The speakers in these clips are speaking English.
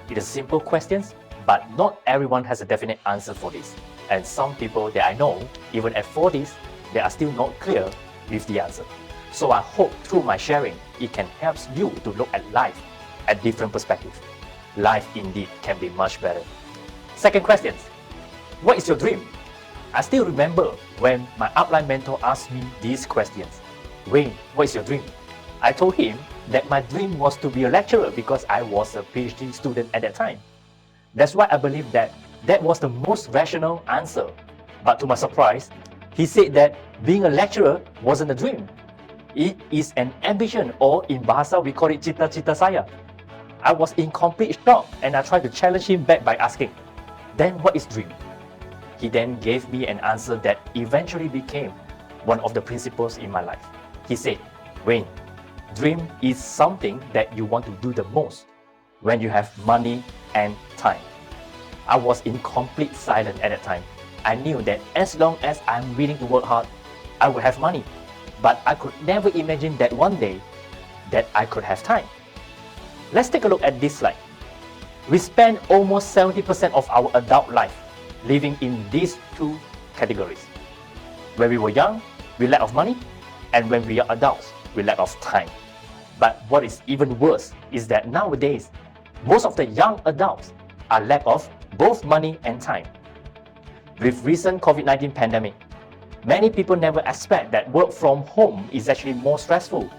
It is simple questions, but not everyone has a definite answer for this. And some people that I know, even at 40s, they are still not clear with the answer. So I hope through my sharing, it can help you to look at life at different perspectives. Life indeed can be much better. Second question, what is your dream? I still remember when my upline mentor asked me these questions. Wayne, what is your dream? I told him that my dream was to be a lecturer because I was a PhD student at that time. That's why I believe that that was the most rational answer. But to my surprise, he said that being a lecturer wasn't a dream. It is an ambition, or in Bahasa we call it cita-cita saya. I was in complete shock and I tried to challenge him back by asking, then what is dream? He then gave me an answer that eventually became one of the principles in my life. He said, Wayne, dream is something that you want to do the most when you have money and time. I was in complete silence at that time. I knew that as long as I'm willing to work hard, I would have money. But I could never imagine that one day that I could have time. Let's take a look at this slide. We spend almost 70% of our adult life living in these two categories. When we were young, we lack of money, and when we are adults, we lack of time. But what is even worse is that nowadays, most of the young adults are lack of both money and time. With recent COVID-19 pandemic, many people never expect that work from home is actually more stressful,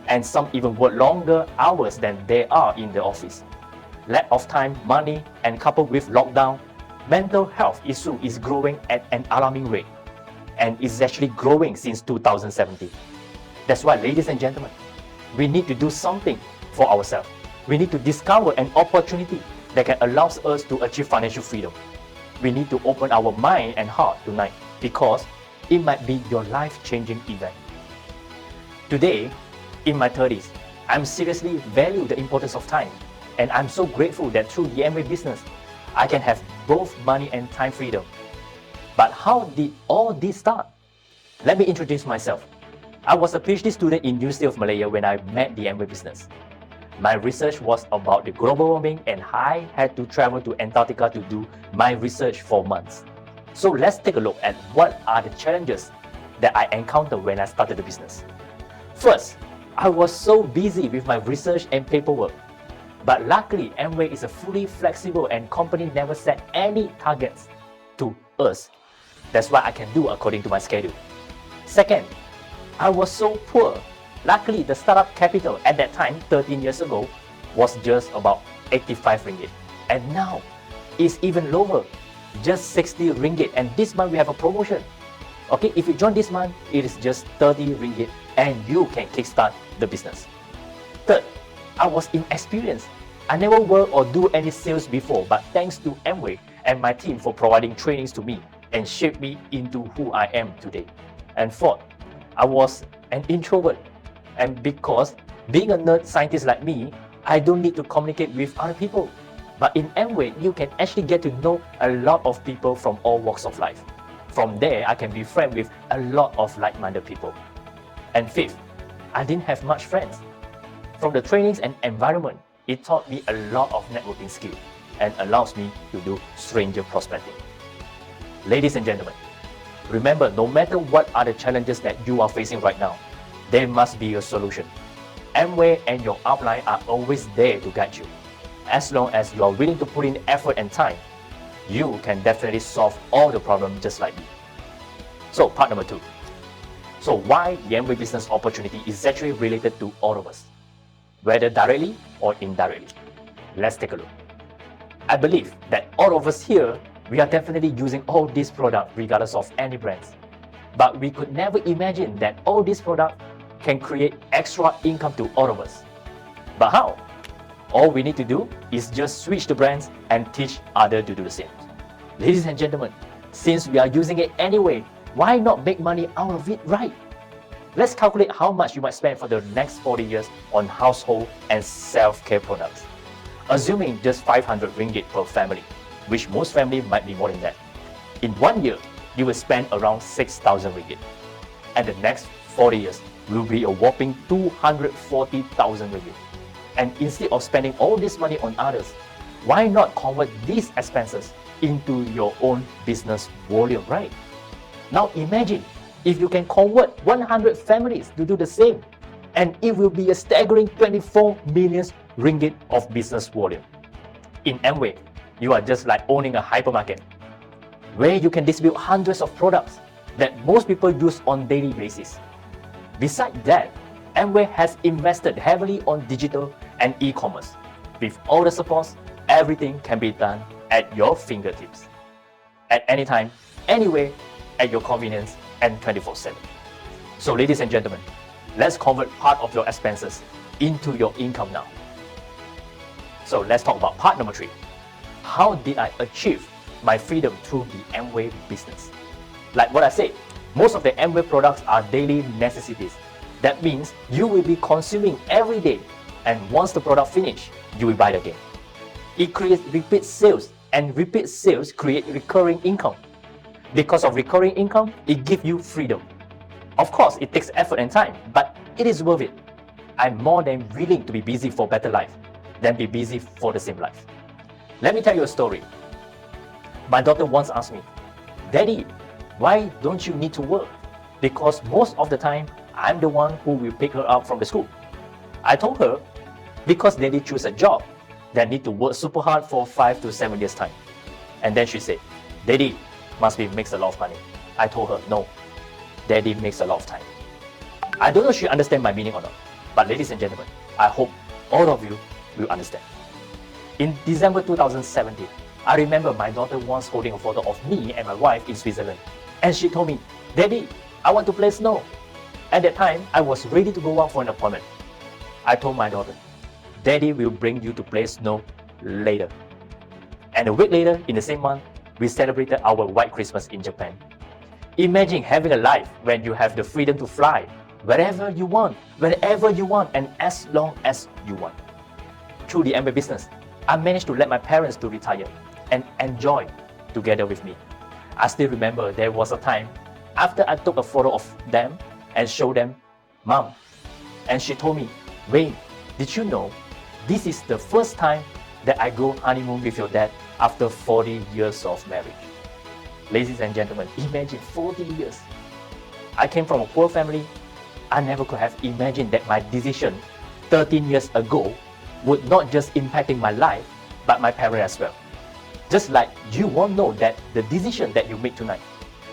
and some even work longer hours than they are in the office. Lack of time, money, and coupled with lockdown, mental health issue is growing at an alarming rate, and is actually growing since 2017. That's why, ladies and gentlemen, we need to do something for ourselves. We need to discover an opportunity that can allow us to achieve financial freedom. We need to open our mind and heart tonight because it might be your life-changing event. Today, in my 30s, I'm seriously value the importance of time, and I'm so grateful that through the Amway business, I can have both money and time freedom. But how did all this start? Let me introduce myself. I was a PhD student in University of Malaya when I met the Amway business. My research was about the global warming, and I had to travel to Antarctica to do my research for months. So let's take a look at what are the challenges that I encountered when I started the business. First, I was so busy with my research and paperwork. But luckily, Amway is a fully flexible and company never set any targets to us. That's why I can do according to my schedule. Second, I was so poor. Luckily, the startup capital at that time, 13 years ago, was just about 85 ringgit. And now, it's even lower, just 60 ringgit. And this month, we have a promotion. Okay, if you join this month, it is just 30 ringgit and you can kickstart the business. Third, I was inexperienced. I never worked or do any sales before, but thanks to Amway and my team for providing trainings to me and shaped me into who I am today. And fourth, I was an introvert. And because being a nerd scientist like me, I don't need to communicate with other people. But in Amway, you can actually get to know a lot of people from all walks of life. From there, I can be friends with a lot of like-minded people. And fifth, I didn't have much friends. From the trainings and environment, it taught me a lot of networking skills and allows me to do stranger prospecting. Ladies and gentlemen, remember, no matter what are the challenges that you are facing right now, there must be a solution. Amway and your upline are always there to guide you. As long as you are willing to put in effort and time, you can definitely solve all the problems just like me. So, part number 2. So why the Amway business opportunity is actually related to all of us, whether directly or indirectly. Let's take a look. I believe that all of us here, we are definitely using all these products regardless of any brands. But we could never imagine that all these products can create extra income to all of us. But how? All we need to do is just switch the brands and teach others to do the same. Ladies and gentlemen, since we are using it anyway, why not make money out of it, right? Let's calculate how much you might spend for the next 40 years on household and self-care products. Assuming just 500 ringgit per family, which most families might be more than that. In 1 year, you will spend around 6,000 ringgit. And the next 40 years will be a whopping 240,000 ringgit. And instead of spending all this money on others, why not convert these expenses into your own business volume, right? Now imagine if you can convert 100 families to do the same, and it will be a staggering 24 million ringgit of business volume. In Amway, you are just like owning a hypermarket where you can distribute hundreds of products that most people use on daily basis. Besides that, Amway has invested heavily on digital and e-commerce. With all the supports, everything can be done at your fingertips. At any time, anywhere, at your convenience, and 24/7. So ladies and gentlemen, let's convert part of your expenses into your income now. So let's talk about part number 3. How did I achieve my freedom through the Amway business? Like what I said, most of the Amway products are daily necessities. That means you will be consuming every day, and once the product finishes, you will buy it again. It creates repeat sales, and repeat sales create recurring income. Because of recurring income, it gives you freedom. Of course, it takes effort and time, but it is worth it. I'm more than willing to be busy for better life than be busy for the same life. Let me tell you a story. My daughter once asked me, "Daddy, why don't you need to work?" Because most of the time, I'm the one who will pick her up from the school. I told her, because Daddy choose a job that need to work super hard for 5 to 7 years time. And then she said, "Daddy must be makes a lot of money." I told her, no, Daddy makes a lot of time. I don't know if she understand my meaning or not, but ladies and gentlemen, I hope all of you will understand. In December 2017, I remember my daughter once holding a photo of me and my wife in Switzerland, and she told me, "Daddy, I want to play snow." At that time, I was ready to go out for an appointment. I told my daughter, "Daddy will bring you to play snow later." And a week later, in the same month, we celebrated our White Christmas in Japan. Imagine having a life when you have the freedom to fly wherever you want, wherever you want, and as long as you want. Through the Amway business, I managed to let my parents to retire and enjoy together with me. I still remember there was a time after I took a photo of them and showed them, "Mom," and she told me, "Wayne, did you know this is the first time that I go honeymoon with your dad after 40 years of marriage?" Ladies and gentlemen, imagine 40 years. I came from a poor family. I never could have imagined that my decision 13 years ago would not just impacting my life, but my parents as well. Just like you won't know that the decision that you make tonight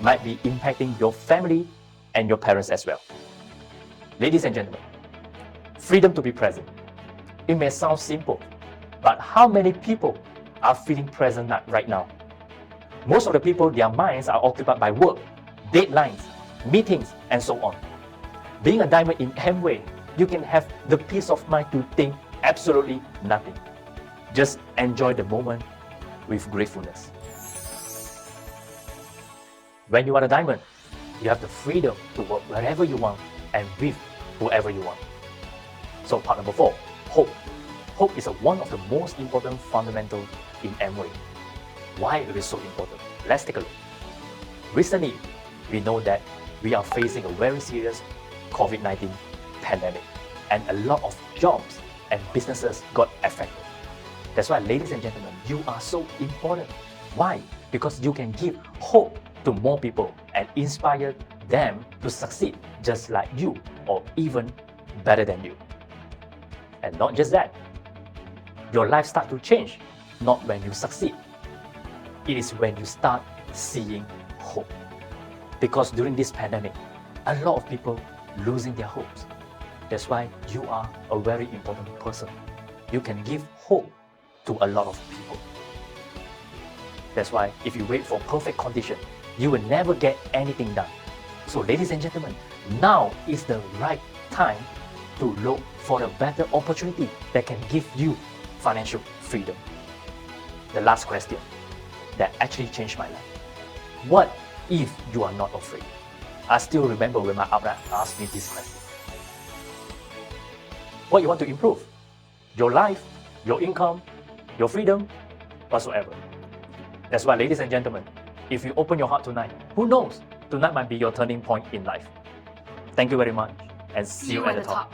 might be impacting your family and your parents as well. Ladies and gentlemen, freedom to be present. It may sound simple, but how many people are feeling present right now? Most of the people, their minds are occupied by work, deadlines, meetings, and so on. Being a diamond in Amway, you can have the peace of mind to think absolutely nothing. Just enjoy the moment with gratefulness. When you are a diamond, you have the freedom to work wherever you want and with whoever you want. So part number 4, hope. Hope is one of the most important fundamentals in Amway. Why it is so important? Let's take a look. Recently, we know that we are facing a very serious COVID-19 pandemic, and a lot of jobs and businesses got affected. That's why, ladies and gentlemen, you are so important. Why? Because you can give hope to more people and inspire them to succeed just like you or even better than you. And not just that, your life starts to change, not when you succeed. It is when you start seeing hope. Because during this pandemic, a lot of people losing their hopes. That's why you are a very important person. You can give hope to a lot of people. That's why if you wait for perfect condition, you will never get anything done. So ladies and gentlemen, now is the right time to look for a better opportunity that can give you financial freedom. The last question that actually changed my life. What if you are not afraid? I still remember when my upline asked me this question. What you want to improve? Your life, your income, your freedom, whatsoever. That's why, ladies and gentlemen, if you open your heart tonight, who knows? Tonight might be your turning point in life. Thank you very much, and see you at the top.